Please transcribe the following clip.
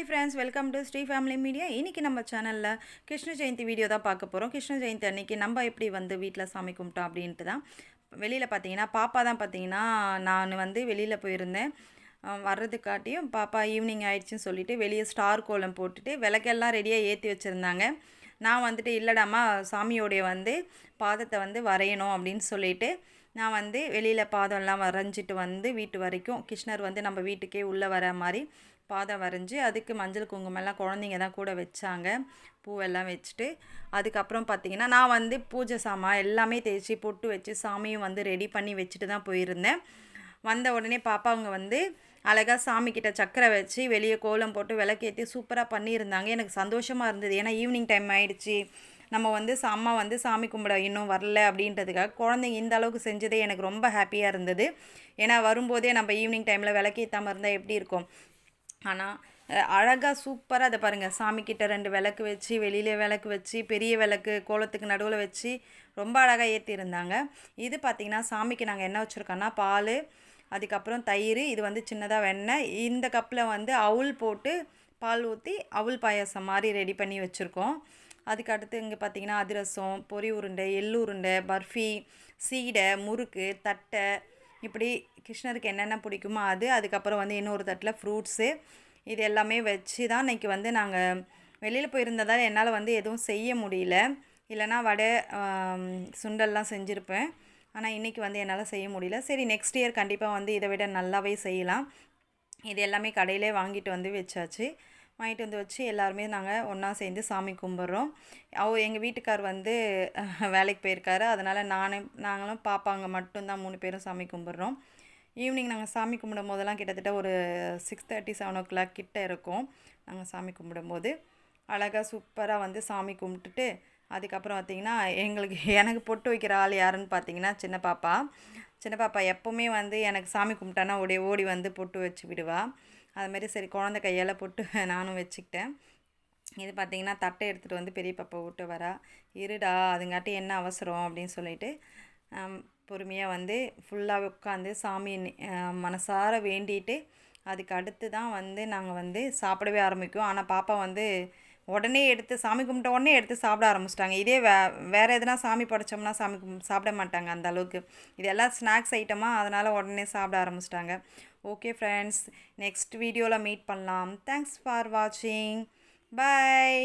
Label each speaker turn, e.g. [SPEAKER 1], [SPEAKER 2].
[SPEAKER 1] Hi friends, welcome to Sri family media. இன்றைக்கி நம்ம சேனலில் கிருஷ்ண ஜெயந்தி வீடியோ தான் பார்க்க போகிறோம். கிருஷ்ண ஜெயந்தி அன்றைக்கி நம்ம எப்படி வந்து வீட்டில் சாமி கும்பிட்டோம் அப்படின்ட்டு தான். வெளியில் பார்த்தீங்கன்னா பாப்பா தான் பார்த்தீங்கன்னா நான் வந்து வெளியில் போயிருந்தேன். வர்றதுக்காட்டியும் பாப்பா ஈவினிங் ஆயிடுச்சுன்னு சொல்லிவிட்டு வெளியே ஸ்டார் கோலம் போட்டுட்டு விளக்கெல்லாம் ரெடியாக ஏற்றி வச்சுருந்தாங்க. நான் வந்துட்டு இல்லைடாம்மா சாமியோடைய வந்து பாதத்தை வந்து வரையணும் அப்படின்னு சொல்லிட்டு நான் வந்து வெளியில் பாதம்லாம் வரைஞ்சிட்டு வந்து வீட்டு வரைக்கும் கிருஷ்ணர் வந்து நம்ம வீட்டுக்கே உள்ளே வர மாதிரி பாதம் வரைஞ்சி அதுக்கு மஞ்சள் குங்குமெல்லாம் குழந்தைங்க தான் கூட வச்சாங்க. பூவெல்லாம் வச்சுட்டு அதுக்கப்புறம் பார்த்திங்கன்னா நான் வந்து பூஜை சாமான் எல்லாமே தேய்ச்சி பொட்டு வச்சு சாமியும் வந்து ரெடி பண்ணி வச்சுட்டு தான் போயிருந்தேன். வந்த உடனே பாப்பாவங்க வந்து அழகாக சாமிக்கிட்ட சக்கரை வச்சு வெளியே கோலம் போட்டு விளக்கேற்றி சூப்பராக பண்ணியிருந்தாங்க. எனக்கு சந்தோஷமாக இருந்தது. ஏன்னா ஈவினிங் டைம் ஆகிடுச்சி, நம்ம வந்து அம்மா வந்து சாமி கும்பிட இன்னும் வரல அப்படின்றதுக்காக குழந்தைங்க இந்த அளவுக்கு செஞ்சதே எனக்கு ரொம்ப ஹாப்பியாக இருந்தது. ஏன்னா வரும்போதே நம்ம ஈவினிங் டைமில் விளக்கேற்றாமல் இருந்தால் எப்படி இருக்கும். ஆனால் அழகாக சூப்பராக அதை பாருங்கள், சாமிக்கிட்ட 2 விளக்கு வச்சு வெளியில் விளக்கு வச்சு பெரிய விளக்கு கோலத்துக்கு நடுவில் வச்சு ரொம்ப அழகாக ஏற்றிருந்தாங்க. இது பார்த்திங்கன்னா சாமிக்கு நாங்கள் என்ன வச்சுருக்கோன்னா பால், அதுக்கப்புறம் தயிர், இது வந்து சின்னதாக வெண்ணெய், இந்த கப்பில் வந்து அவுள் போட்டு பால் ஊற்றி அவுள் பாயாசம் மாதிரி ரெடி பண்ணி வச்சுருக்கோம். அதுக்கு அடுத்து இங்கே பார்த்திங்கன்னா அதிரசம், பொரி உருண்டை, எள்ளு உருண்டை, பர்ஃபி, சீடை, முறுக்கு, தட்டை, இப்படி கிருஷ்ணருக்கு என்னென்ன பிடிக்குமோ அது. அதுக்கப்புறம் வந்து இன்னொரு தட்டில் ஃப்ரூட்ஸு, இது எல்லாமே வச்சு தான் இன்றைக்கி வந்து நாங்கள் வெளியில் போயிருந்ததால் என்னால் வந்து எதுவும் செய்ய முடியல. இல்லைனா வடை சுண்டல்லாம் செஞ்சுருப்பேன். ஆனால் இன்றைக்கி வந்து என்னால் செய்ய முடியல. சரி, நெக்ஸ்ட் இயர் கண்டிப்பாக வந்து இதை விட நல்லாவே செய்யலாம். இது எல்லாமே கடையிலே வாங்கிட்டு வந்து வச்சாச்சு. வாங்கிட்டு வந்து வச்சு எல்லாருமே நாங்கள் ஒன்றா சேர்ந்து சாமி கும்பிட்றோம். எங்கள் வீட்டுக்கார் வந்து வேலைக்கு போயிருக்காரு. அதனால் நாங்களும் பாப்பாங்க மட்டும்தான் 3 பேரும் சாமி கும்பிட்றோம். ஈவினிங் நாங்கள் சாமி கும்பிடும் போதெல்லாம் கிட்டத்தட்ட ஒரு 6:30 7 o'clock கிட்ட இருக்கும். நாங்கள் சாமி கும்பிடும்போது அழகாக சூப்பராக வந்து சாமி கும்பிட்டுட்டு அதுக்கப்புறம் பார்த்திங்கன்னா எனக்கு பொட்டு வைக்கிற ஆள் யாருன்னு பார்த்திங்கன்னா சின்ன பாப்பா எப்போவுமே வந்து எனக்கு சாமி கும்பிட்டானா ஓடி வந்து பொட்டு வச்சு விடுவா. அதுமாரி சரி குழந்தை கையால் பொட்டு நானும் வச்சுக்கிட்டேன். இது பார்த்திங்கன்னா தட்டை எடுத்துகிட்டு வந்து பெரிய பாப்பா விட்டு வரா. இருடா, அதுங்காட்டி என்ன அவசரம் அப்படின்னு சொல்லிட்டு பொறுமையாக வந்து ஃபுல்லாக உட்காந்து சாமி மனசார வேண்டிட்டு அதுக்கு அடுத்து தான் வந்து நாங்கள் வந்து சாப்பிடவே ஆரம்பிக்கும். ஆனால் பாப்பா வந்து உடனே எடுத்து சாமி கும்பிட்ட உடனே எடுத்து சாப்பிட ஆரம்பிச்சிட்டாங்க. இதே வேறு எதுனா சாமி படைச்சோம்னா சாப்பிட மாட்டாங்க அந்த அளவுக்கு. இதெல்லாம் ஸ்நாக்ஸ் ஐட்டமாக, அதனால் உடனே சாப்பிட ஆரம்பிச்சிட்டாங்க. ஓகே ஃப்ரெண்ட்ஸ், நெக்ஸ்ட் வீடியோவில் மீட் பண்ணலாம். தேங்க்ஸ் ஃபார் வாட்சிங். பாய்.